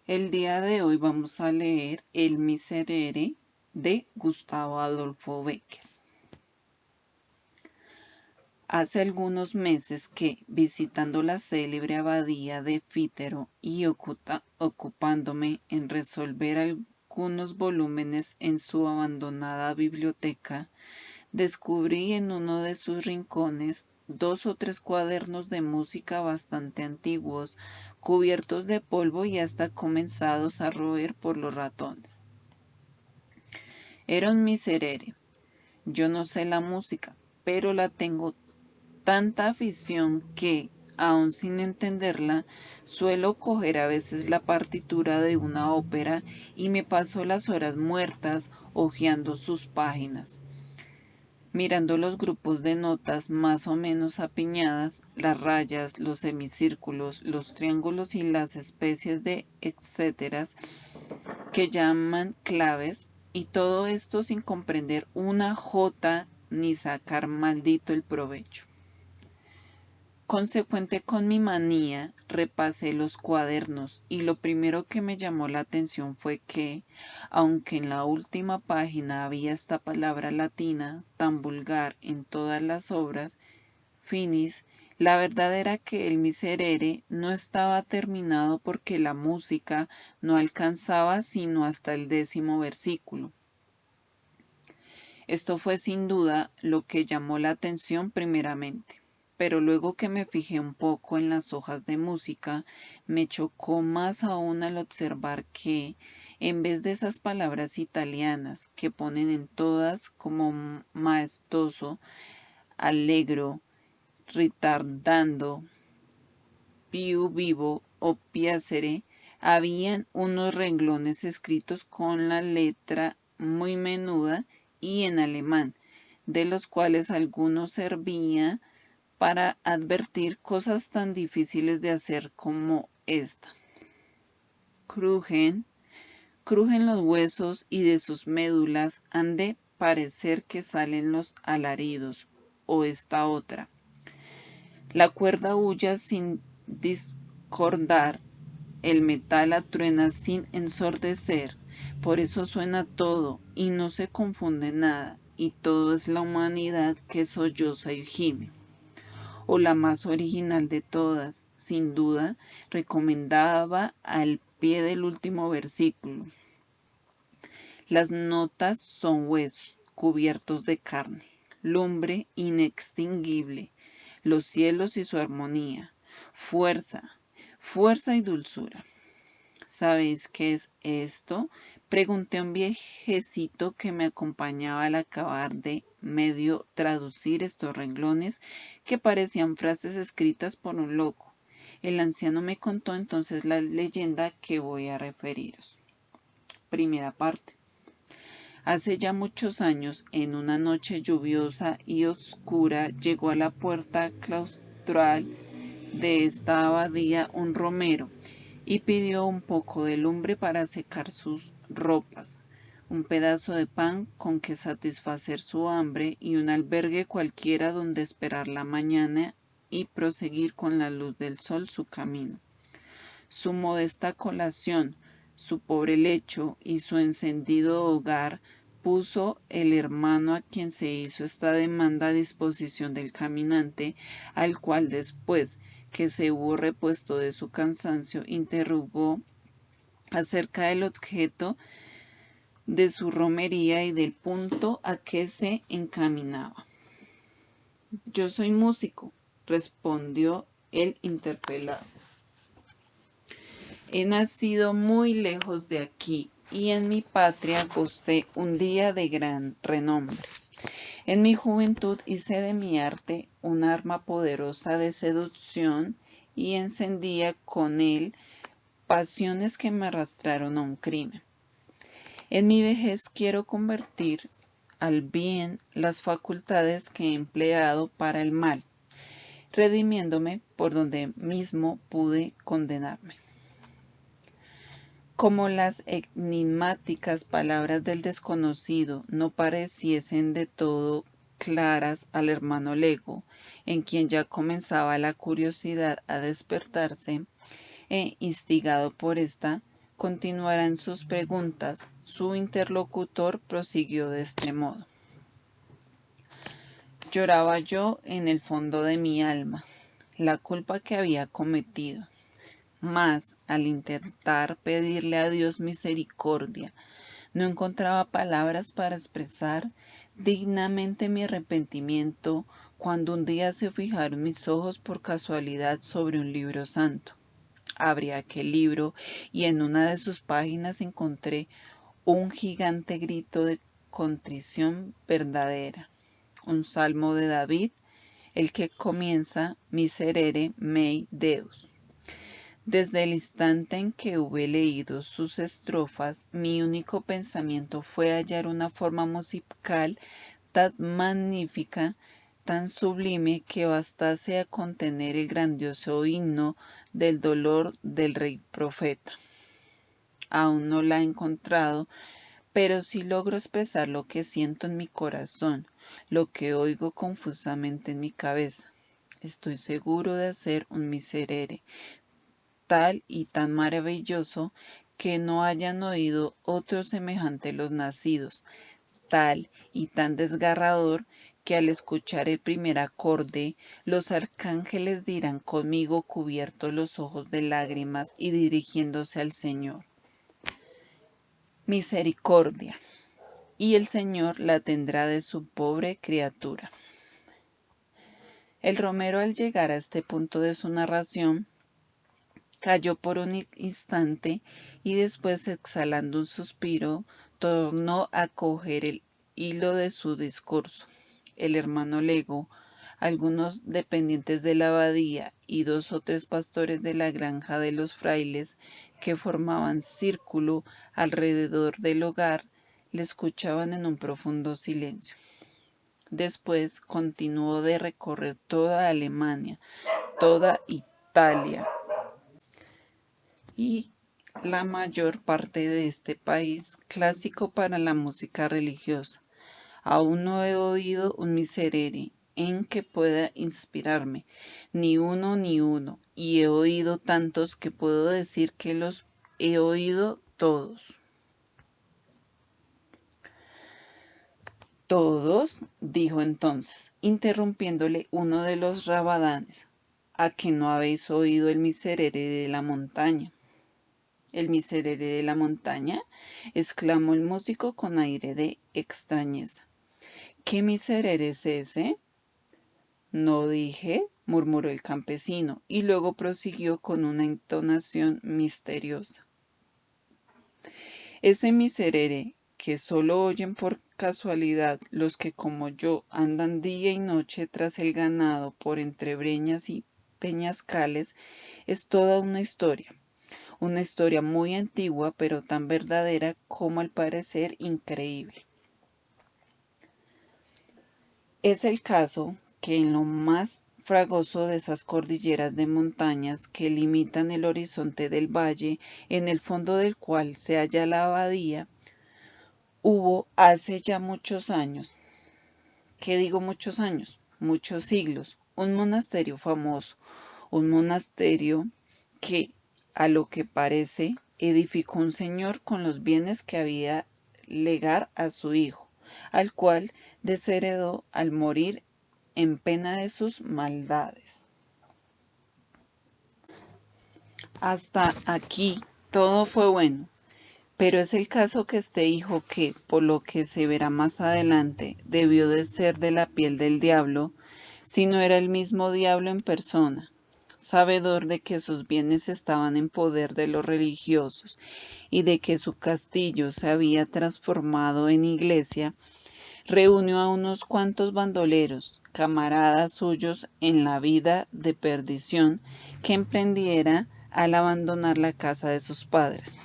El día de hoy vamos a leer El Miserere de Gustavo Adolfo Bécquer. Hace algunos meses que, visitando la célebre abadía de Fíterro y ocupándome en resolver algunos volúmenes en su abandonada biblioteca, descubrí en uno de sus rincones 2 o 3 cuadernos de música bastante antiguos, cubiertos de polvo y hasta comenzados a roer por los ratones. Era un miserere. Yo no sé la música, pero la tengo tanta afición que, aun sin entenderla, suelo coger a veces la partitura de una ópera y me paso las horas muertas hojeando sus páginas, mirando los grupos de notas más o menos apiñadas, las rayas, los semicírculos, los triángulos y las especies de etcéteras que llaman claves, y todo esto sin comprender una jota ni sacar maldito el provecho. Consecuente con mi manía, repasé los cuadernos y lo primero que me llamó la atención fue que, aunque en la última página había esta palabra latina tan vulgar en todas las obras, finis, la verdad era que el miserere no estaba terminado porque la música no alcanzaba sino hasta el 10º versículo. Esto fue sin duda lo que llamó la atención primeramente, pero luego que me fijé un poco en las hojas de música, me chocó más aún al observar que, en vez de esas palabras italianas que ponen en todas como maestoso, allegro, ritardando, più vivo o piacere, habían unos renglones escritos con la letra muy menuda y en alemán, de los cuales algunos servían para advertir cosas tan difíciles de hacer como esta. Crujen los huesos y de sus médulas han de parecer que salen los alaridos, o esta otra. La cuerda huya sin discordar, el metal atruena sin ensordecer, por eso suena todo y no se confunde nada, y todo es la humanidad que solloza y gime. O la más original de todas, sin duda, recomendaba al pie del último versículo. Las notas son huesos cubiertos de carne, lumbre inextinguible, los cielos y su armonía, fuerza y dulzura. ¿Sabéis qué es esto? Pregunté a un viejecito que me acompañaba al acabar de medio traducir estos renglones que parecían frases escritas por un loco. El anciano me contó entonces la leyenda que voy a referiros. Primera parte. Hace ya muchos años, en una noche lluviosa y oscura, llegó a la puerta claustral de esta abadía un romero y pidió un poco de lumbre para secar sus ropas, un pedazo de pan con que satisfacer su hambre y un albergue cualquiera donde esperar la mañana y proseguir con la luz del sol su camino. Su modesta colación, su pobre lecho y su encendido hogar puso el hermano a quien se hizo esta demanda a disposición del caminante, al cual después que se hubo repuesto de su cansancio, interrogó acerca del objeto de su romería y del punto a que se encaminaba. Yo soy músico, respondió el interpelado. He nacido muy lejos de aquí y en mi patria gocé un día de gran renombre. En mi juventud hice de mi arte un arma poderosa de seducción y encendía con él pasiones que me arrastraron a un crimen. En mi vejez quiero convertir al bien las facultades que he empleado para el mal, redimiéndome por donde mismo pude condenarme. Como las enigmáticas palabras del desconocido no pareciesen de todo claras al hermano Lego, en quien ya comenzaba la curiosidad a despertarse, instigado por esta, continuarán sus preguntas. Su interlocutor prosiguió de este modo. Lloraba yo en el fondo de mi alma la culpa que había cometido, mas al intentar pedirle a Dios misericordia, no encontraba palabras para expresar dignamente mi arrepentimiento cuando un día se fijaron mis ojos por casualidad sobre un libro santo. Abrí aquel libro y en una de sus páginas encontré un gigante grito de contrición verdadera, un salmo de David, el que comienza Miserere mei Deus. Desde el instante en que hube leído sus estrofas, mi único pensamiento fue hallar una forma musical tan magnífica, tan sublime, que bastase a contener el grandioso himno del dolor del rey profeta. Aún no la he encontrado, pero sí logro expresar lo que siento en mi corazón, lo que oigo confusamente en mi cabeza. Estoy seguro de hacer un miserere tal y tan maravilloso que no hayan oído otro semejante los nacidos, tal y tan desgarrador que al escuchar el primer acorde los arcángeles dirán conmigo cubiertos los ojos de lágrimas y dirigiéndose al Señor: misericordia, y el Señor la tendrá de su pobre criatura. El romero, al llegar a este punto de su narración, calló por un instante y después, exhalando un suspiro, tornó a coger el hilo de su discurso. El hermano Lego, algunos dependientes de la abadía y 2 o 3 pastores de la granja de los frailes que formaban círculo alrededor del hogar, le escuchaban en un profundo silencio. Después continuó de recorrer toda Alemania, toda Italia y la mayor parte de este país clásico para la música religiosa. Aún no he oído un miserere en que pueda inspirarme, ni uno, y he oído tantos que puedo decir que los he oído todos. Todos, dijo entonces, interrumpiéndole uno de los rabadanes, ¿a que no habéis oído el miserere de la montaña? ¿El miserere de la montaña?, exclamó el músico con aire de extrañeza. ¿Qué miserere es ese? No dije, murmuró el campesino, y luego prosiguió con una entonación misteriosa. Ese miserere que solo oyen por casualidad los que como yo andan día y noche tras el ganado por entre breñas y peñascales, es toda una historia muy antigua, pero tan verdadera como al parecer increíble. Es el caso que en lo más fragoso de esas cordilleras de montañas que limitan el horizonte del valle, en el fondo del cual se halla la abadía, hubo hace ya muchos años, ¿qué digo muchos años? Muchos siglos, un monasterio famoso, un monasterio que, a lo que parece, edificó un señor con los bienes que había legar a su hijo, al cual desheredó al morir en pena de sus maldades. Hasta aquí todo fue bueno, pero es el caso que este hijo, que, por lo que se verá más adelante, debió de ser de la piel del diablo, si no era el mismo diablo en persona, sabedor de que sus bienes estaban en poder de los religiosos y de que su castillo se había transformado en iglesia, reunió a unos cuantos bandoleros, camaradas suyos en la vida de perdición que emprendiera al abandonar la casa de sus padres.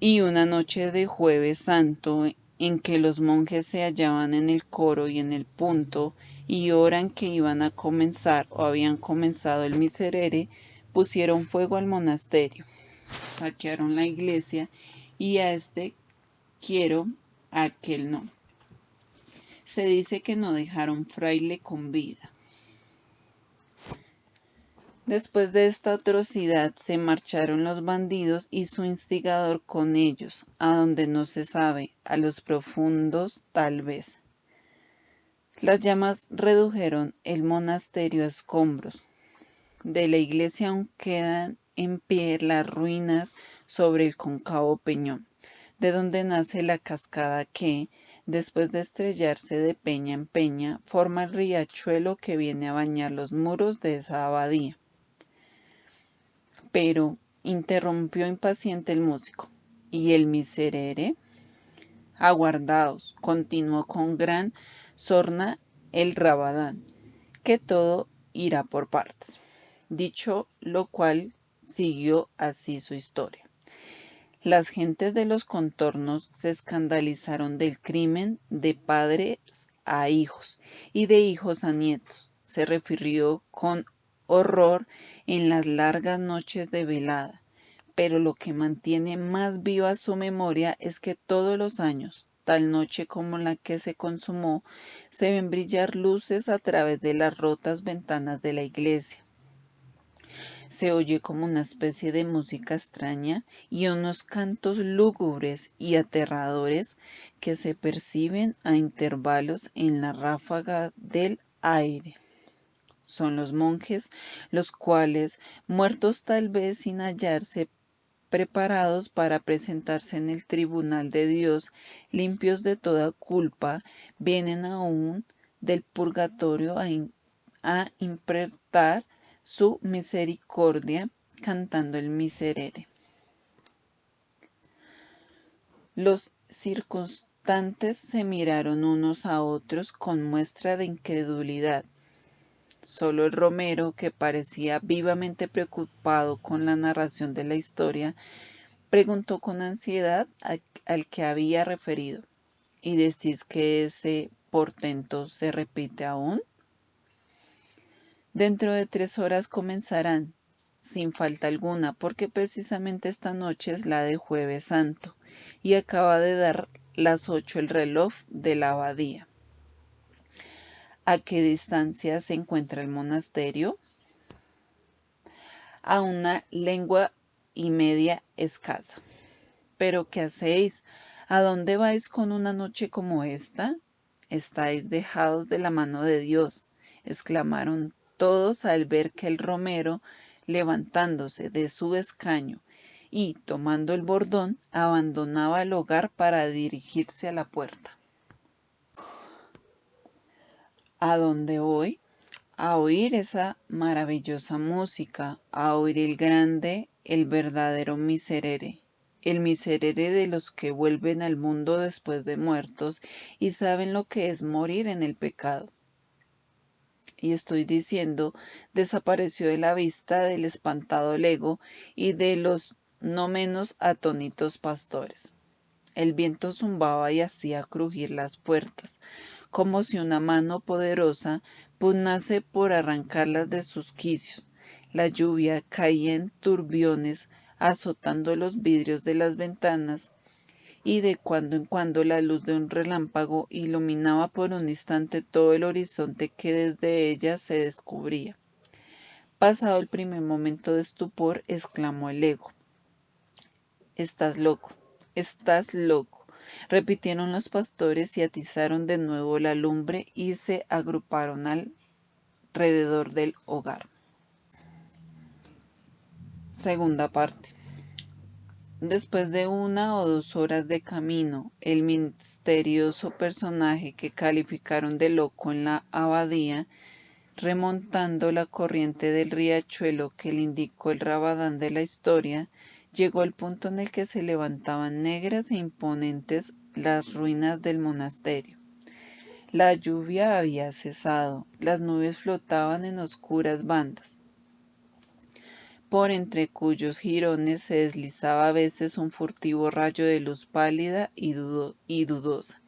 Y una noche de Jueves Santo, en que los monjes se hallaban en el coro y en el punto, y hora en que iban a comenzar o habían comenzado el miserere, pusieron fuego al monasterio, saquearon la iglesia, y a este quiero, a aquel no. Se dice que no dejaron fraile con vida. Después de esta atrocidad se marcharon los bandidos y su instigador con ellos, a donde no se sabe, a los profundos tal vez. Las llamas redujeron el monasterio a escombros. De la iglesia aún quedan en pie las ruinas sobre el cóncavo peñón, de donde nace la cascada que, después de estrellarse de peña en peña, forma el riachuelo que viene a bañar los muros de esa abadía. Pero interrumpió impaciente el músico. ¿Y el miserere? Aguardaos, continuó con gran sorna el Rabadán, que todo irá por partes. Dicho lo cual, siguió así su historia. Las gentes de los contornos se escandalizaron del crimen de padres a hijos y de hijos a nietos. Se refirió con horror en las largas noches de velada, pero lo que mantiene más viva su memoria es que todos los años, tal noche como la que se consumó, se ven brillar luces a través de las rotas ventanas de la iglesia. Se oye como una especie de música extraña y unos cantos lúgubres y aterradores que se perciben a intervalos en la ráfaga del aire. Son los monjes, los cuales, muertos tal vez sin hallarse preparados para presentarse en el tribunal de Dios, limpios de toda culpa, vienen aún del purgatorio a imprentar su misericordia, cantando el miserere. Los circunstantes se miraron unos a otros con muestra de incredulidad. Solo el Romero, que parecía vivamente preocupado con la narración de la historia, preguntó con ansiedad al que había referido. ¿Y decís que ese portento se repite aún? Dentro de 3 horas comenzarán, sin falta alguna, porque precisamente esta noche es la de Jueves Santo, y acaba de dar las 8 el reloj de la abadía. ¿A qué distancia se encuentra el monasterio? A una legua y media escasa. ¿Pero qué hacéis? ¿A dónde vais con una noche como esta? Estáis dejados de la mano de Dios, exclamaron todos al ver que el romero, levantándose de su escaño y tomando el bordón, abandonaba el hogar para dirigirse a la puerta. ¿A dónde voy? A oír esa maravillosa música, a oír el grande, el verdadero miserere, el miserere de los que vuelven al mundo después de muertos y saben lo que es morir en el pecado. Y estoy diciendo, desapareció de la vista del espantado lego y de los no menos atónitos pastores. El viento zumbaba y hacía crujir las puertas, como si una mano poderosa pugnase por arrancarlas de sus quicios. La lluvia caía en turbiones, azotando los vidrios de las ventanas, y de cuando en cuando la luz de un relámpago iluminaba por un instante todo el horizonte que desde ella se descubría. Pasado el primer momento de estupor, exclamó el ego. «Estás loco, estás loco», repitieron los pastores y atizaron de nuevo la lumbre y se agruparon alrededor del hogar. Segunda parte. Después de 1 o 2 horas de camino, el misterioso personaje que calificaron de loco en la abadía, remontando la corriente del riachuelo que le indicó el Rabadán de la historia, llegó al punto en el que se levantaban negras e imponentes las ruinas del monasterio. La lluvia había cesado, las nubes flotaban en oscuras bandas, por entre cuyos jirones se deslizaba a veces un furtivo rayo de luz pálida y dudosa,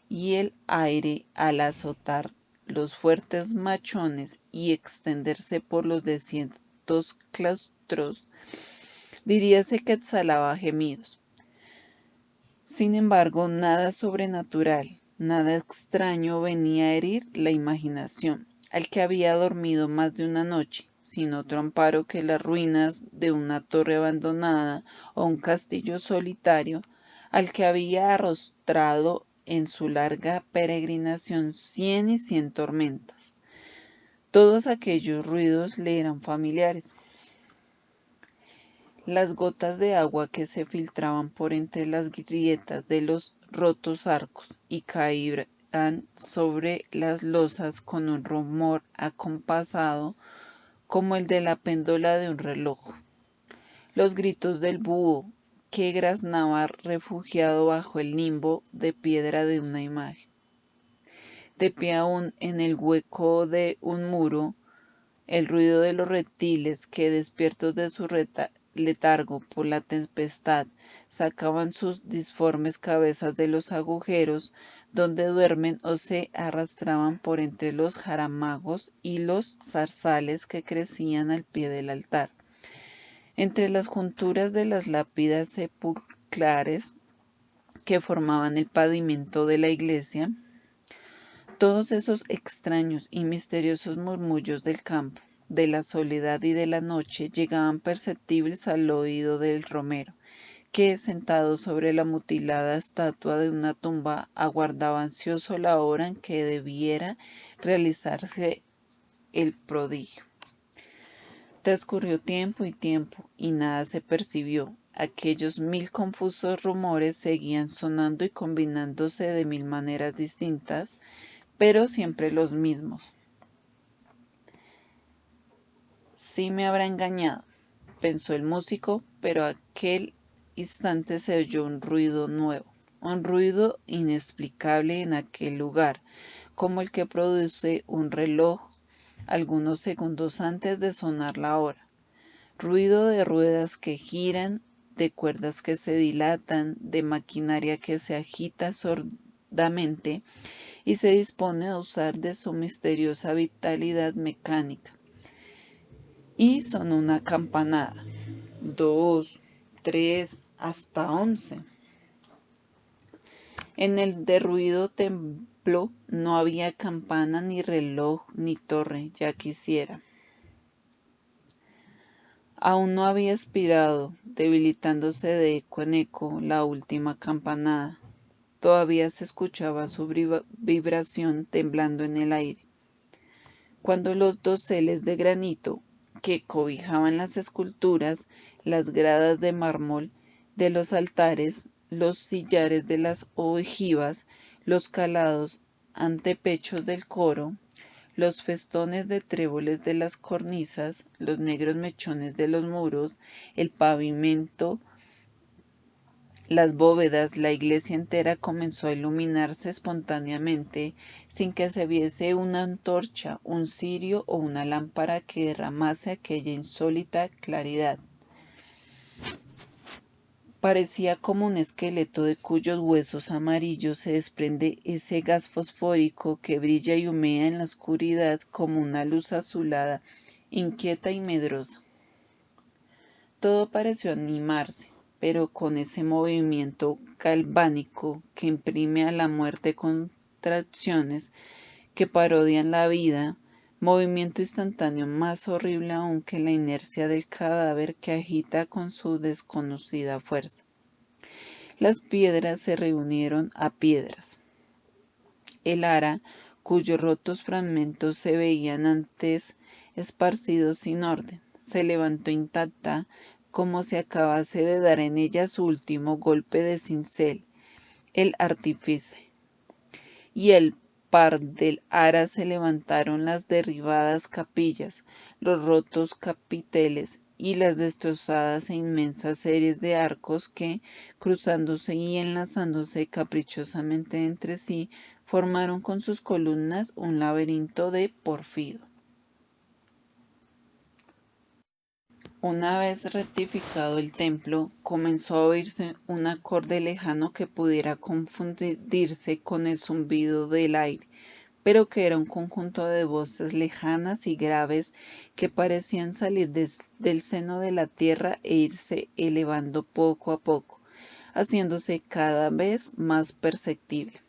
y el aire, al azotar los fuertes machones y extenderse por los desiertos claustros, diríase que exhalaba gemidos. Sin embargo, nada sobrenatural, nada extraño venía a herir la imaginación, al que había dormido más de una noche, sin otro amparo que las ruinas de una torre abandonada o un castillo solitario, al que había arrostrado en su larga peregrinación 100 tormentas. Todos aquellos ruidos le eran familiares. Las gotas de agua que se filtraban por entre las grietas de los rotos arcos y caían sobre las losas con un rumor acompasado como el de la péndola de un reloj. Los gritos del búho que graznaba refugiado bajo el nimbo de piedra de una imagen. De pie aún en el hueco de un muro, el ruido de los reptiles que, despiertos de su letargo por la tempestad, sacaban sus disformes cabezas de los agujeros donde duermen o se arrastraban por entre los jaramagos y los zarzales que crecían al pie del altar. Entre las junturas de las lápidas sepulcrales que formaban el pavimento de la iglesia, todos esos extraños y misteriosos murmullos del campo, de la soledad y de la noche llegaban perceptibles al oído del romero, que, sentado sobre la mutilada estatua de una tumba, aguardaba ansioso la hora en que debiera realizarse el prodigio. Transcurrió tiempo y nada se percibió. Aquellos 1000 confusos rumores seguían sonando y combinándose de 1000 maneras distintas, pero siempre los mismos. Sí me habrá engañado, pensó el músico, pero aquel instante se oyó un ruido nuevo, un ruido inexplicable en aquel lugar, como el que produce un reloj algunos segundos antes de sonar la hora. Ruido de ruedas que giran, de cuerdas que se dilatan, de maquinaria que se agita sordamente y se dispone a usar de su misteriosa vitalidad mecánica. Y sonó una campanada. 2, 3, hasta 11. En el derruido templo no había campana, ni reloj, ni torre, ya quisiera. Aún no había expirado, debilitándose de eco en eco, la última campanada. Todavía se escuchaba su vibración temblando en el aire. Cuando los doseles de granito que cobijaban las esculturas, las gradas de mármol de los altares, los sillares de las ojivas, los calados antepechos del coro, los festones de tréboles de las cornisas, los negros mechones de los muros, el pavimento, las bóvedas, la iglesia entera comenzó a iluminarse espontáneamente, sin que se viese una antorcha, un cirio o una lámpara que derramase aquella insólita claridad. Parecía como un esqueleto de cuyos huesos amarillos se desprende ese gas fosfórico que brilla y humea en la oscuridad como una luz azulada, inquieta y medrosa. Todo pareció animarse, pero con ese movimiento galvánico que imprime a la muerte contracciones que parodian la vida, movimiento instantáneo más horrible aún que la inercia del cadáver que agita con su desconocida fuerza. Las piedras se reunieron a piedras. El ara, cuyos rotos fragmentos se veían antes esparcidos sin orden, se levantó intacta como si acabase de dar en ella su último golpe de cincel, el artífice. Y el par del ara se levantaron las derribadas capillas, los rotos capiteles y las destrozadas e inmensas series de arcos que, cruzándose y enlazándose caprichosamente entre sí, formaron con sus columnas un laberinto de pórfido. Una vez rectificado el templo, comenzó a oírse un acorde lejano que pudiera confundirse con el zumbido del aire, pero que era un conjunto de voces lejanas y graves que parecían salir del seno de la tierra e irse elevando poco a poco, haciéndose cada vez más perceptible.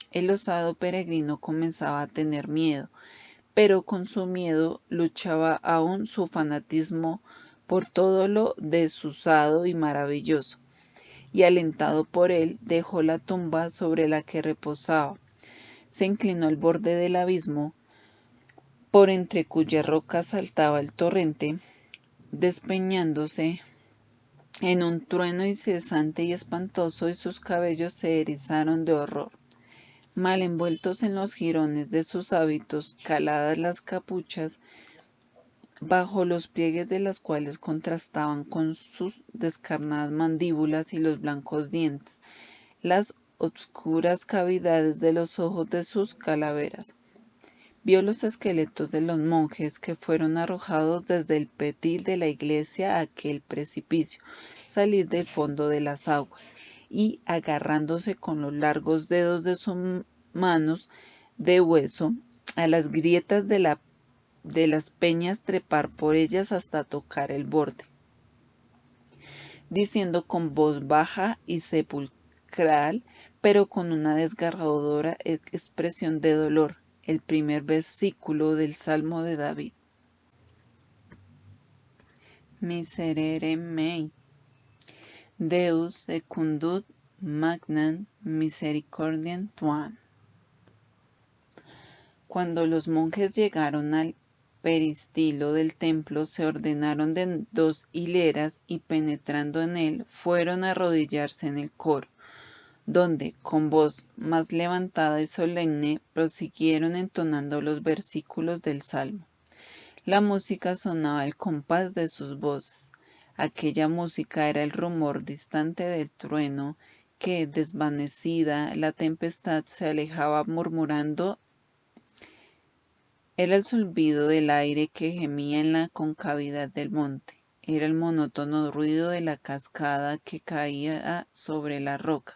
El osado peregrino comenzaba a tener miedo, pero con su miedo luchaba aún su fanatismo por todo lo desusado y maravilloso, y alentado por él dejó la tumba sobre la que reposaba, se inclinó al borde del abismo, por entre cuyas rocas saltaba el torrente, despeñándose en un trueno incesante y espantoso, y sus cabellos se erizaron de horror. Mal envueltos en los jirones de sus hábitos, caladas las capuchas, bajo los pliegues de las cuales contrastaban con sus descarnadas mandíbulas y los blancos dientes, las obscuras cavidades de los ojos de sus calaveras. Vio los esqueletos de los monjes que fueron arrojados desde el pretil de la iglesia a aquel precipicio, salir del fondo de las aguas, y agarrándose con los largos dedos de sus manos de hueso a las grietas de las peñas, trepar por ellas hasta tocar el borde, diciendo con voz baja y sepulcral, pero con una desgarradora expresión de dolor, el primer versículo del Salmo de David. Miserere mei, Deus secundum magnam misericordiam tuam. Cuando los monjes llegaron al peristilo del templo, se ordenaron de 2 hileras y penetrando en él, fueron a arrodillarse en el coro, donde, con voz más levantada y solemne, prosiguieron entonando los versículos del Salmo. La música sonaba al compás de sus voces. Aquella música era el rumor distante del trueno que, desvanecida la tempestad, se alejaba murmurando. Era el silbido del aire que gemía en la concavidad del monte. Era el monótono ruido de la cascada que caía sobre la roca,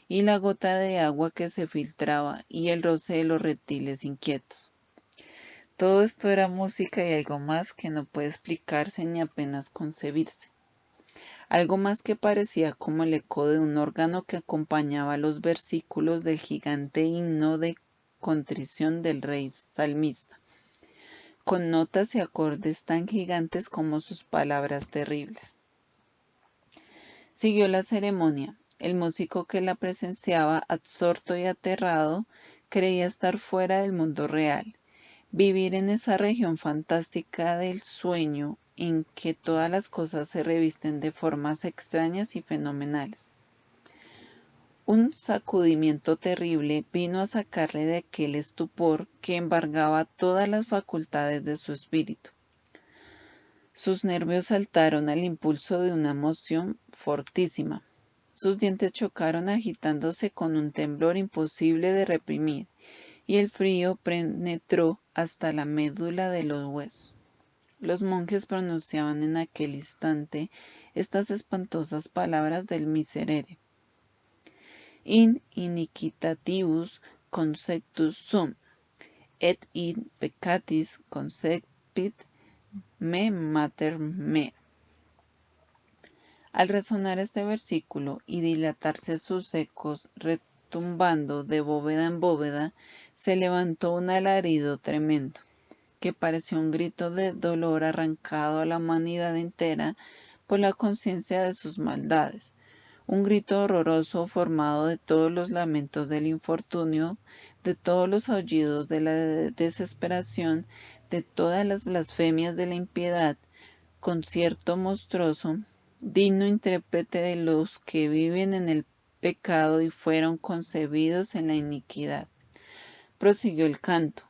y la gota de agua que se filtraba, y el roce de los reptiles inquietos. Todo esto era música y algo más que no puede explicarse ni apenas concebirse. Algo más que parecía como el eco de un órgano que acompañaba los versículos del gigante himno de contrición del rey salmista, con notas y acordes tan gigantes como sus palabras terribles. Siguió la ceremonia. El músico que la presenciaba, absorto y aterrado, creía estar fuera del mundo real, vivir en esa región fantástica del sueño en que todas las cosas se revisten de formas extrañas y fenomenales. Un sacudimiento terrible vino a sacarle de aquel estupor que embargaba todas las facultades de su espíritu. Sus nervios saltaron al impulso de una emoción fortísima. Sus dientes chocaron agitándose con un temblor imposible de reprimir, y el frío penetró hasta la médula de los huesos. Los monjes pronunciaban en aquel instante estas espantosas palabras del Miserere. In iniquitatibus conceptus sum, et in peccatis concepit me mater mea. Al resonar este versículo y dilatarse sus ecos retumbando de bóveda en bóveda, se levantó un alarido tremendo, que parecía un grito de dolor arrancado a la humanidad entera por la conciencia de sus maldades, un grito horroroso formado de todos los lamentos del infortunio, de todos los aullidos de la desesperación, de todas las blasfemias de la impiedad, concierto monstruoso, digno intérprete de los que viven en el pecado y fueron concebidos en la iniquidad. Prosiguió el canto.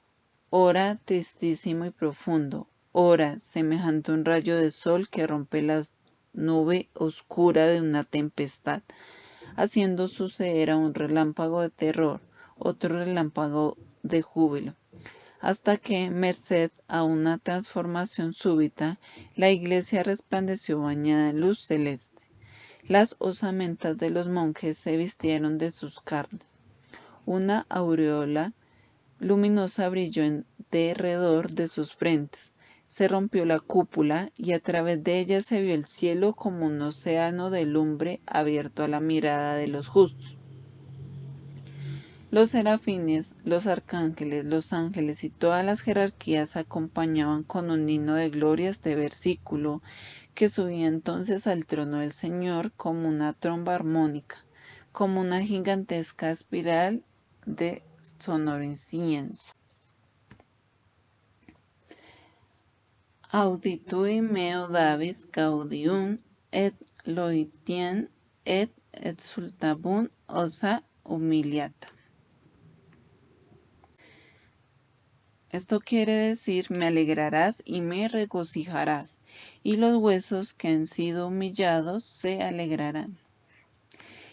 Ora tristísimo y profundo, ora semejante a un rayo de sol que rompe la nube oscura de una tempestad, haciendo suceder a un relámpago de terror otro relámpago de júbilo, hasta que, merced a una transformación súbita, la iglesia resplandeció bañada en luz celeste. Las osamentas de los monjes se vistieron de sus carnes. Una aureola luminosa brilló derredor de sus frentes. Se rompió la cúpula y a través de ella se vio el cielo como un océano de lumbre abierto a la mirada de los justos. Los serafines, los arcángeles, los ángeles y todas las jerarquías acompañaban con un himno de gloria este versículo, que subía entonces al trono del Señor como una tromba armónica, como una gigantesca espiral de sonoro incienso. Auditui meo Davis gaudium et loitian et exultabum osa humiliata. Esto quiere decir, me alegrarás y me regocijarás, y los huesos que han sido humillados se alegrarán.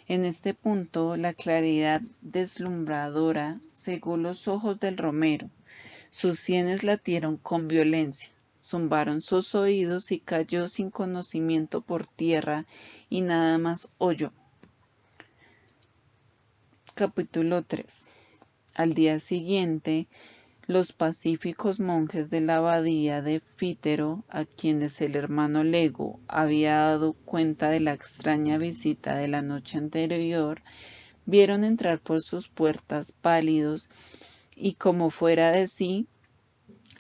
En este punto, la claridad deslumbradora cegó los ojos del romero. Sus sienes latieron con violencia, zumbaron sus oídos y cayó sin conocimiento por tierra y nada más oyó. Capítulo 3. Al día siguiente, los pacíficos monjes de la abadía de Fítero, a quienes el hermano Lego había dado cuenta de la extraña visita de la noche anterior, vieron entrar por sus puertas pálidos y como fuera de sí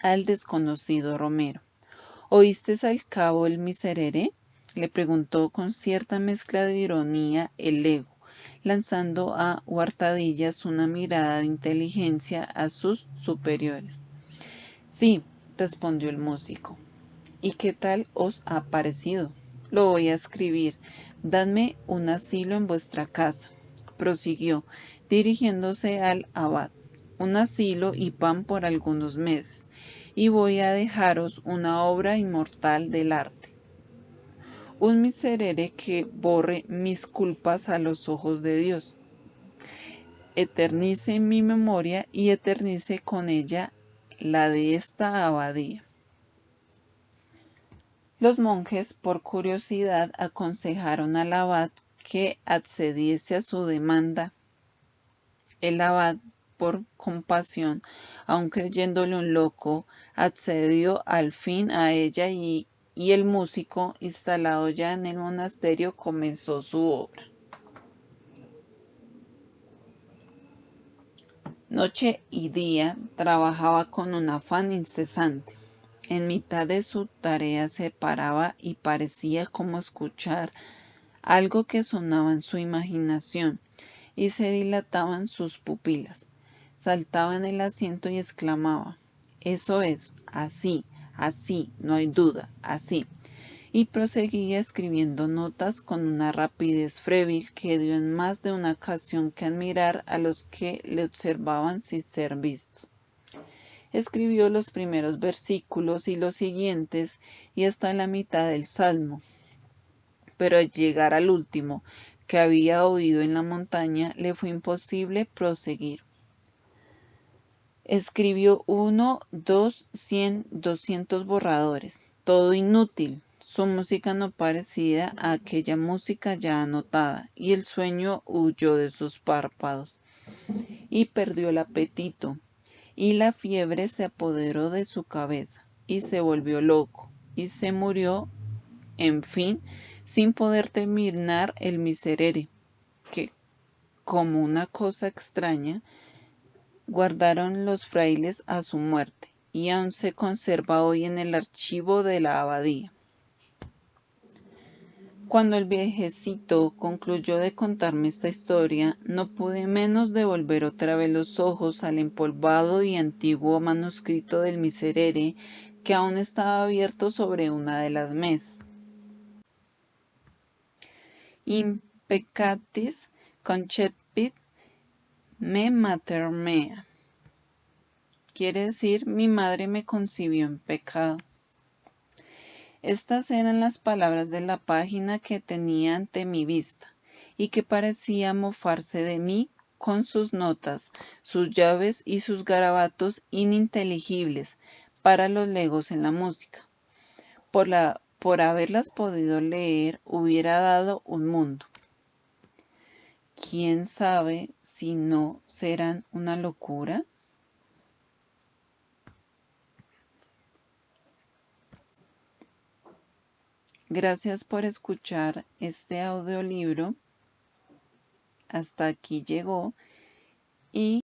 al desconocido romero. ¿Oíste al cabo el miserere? Le preguntó con cierta mezcla de ironía el Lego, lanzando a hurtadillas una mirada de inteligencia a sus superiores. Sí, respondió el músico. ¿Y qué tal os ha parecido? Lo voy a escribir. Dadme un asilo en vuestra casa, prosiguió, dirigiéndose al abad. Un asilo y pan por algunos meses, y voy a dejaros una obra inmortal del arte. Un miserere que borre mis culpas a los ojos de Dios. Eternice mi memoria y eternice con ella la de esta abadía. Los monjes, por curiosidad, aconsejaron al abad que accediese a su demanda. El abad, por compasión, aun creyéndole un loco, accedió al fin a ella y el músico, instalado ya en el monasterio, comenzó su obra. Noche y día trabajaba con un afán incesante. En mitad de su tarea se paraba y parecía como escuchar algo que sonaba en su imaginación, y se dilataban sus pupilas. Saltaba en el asiento y exclamaba: «Eso es, así, así, no hay duda, así», y proseguía escribiendo notas con una rapidez febril que dio en más de una ocasión que admirar a los que le observaban sin ser vistos. Escribió los primeros versículos y los siguientes y hasta la mitad del salmo, pero al llegar al último, que había oído en la montaña, le fue imposible proseguir. Escribió 1, 2, 100, 200 borradores, todo inútil. Su música no parecía a aquella música ya anotada, y el sueño huyó de sus párpados, y perdió el apetito, y la fiebre se apoderó de su cabeza, y se volvió loco, y se murió, en fin, sin poder terminar el miserere, que, como una cosa extraña, guardaron los frailes a su muerte, y aún se conserva hoy en el archivo de la abadía. Cuando el viejecito concluyó de contarme esta historia, no pude menos de volver otra vez los ojos al empolvado y antiguo manuscrito del miserere, que aún estaba abierto sobre una de las mesas. Impeccatis concepit me mater mea. Quiere decir, mi madre me concibió en pecado. Estas eran las palabras de la página que tenía ante mi vista, y que parecía mofarse de mí con sus notas, sus llaves y sus garabatos ininteligibles para los legos en la música. Por haberlas podido leer, hubiera dado un mundo. ¿Quién sabe si no serán una locura? Gracias por escuchar este audiolibro. Hasta aquí llegó y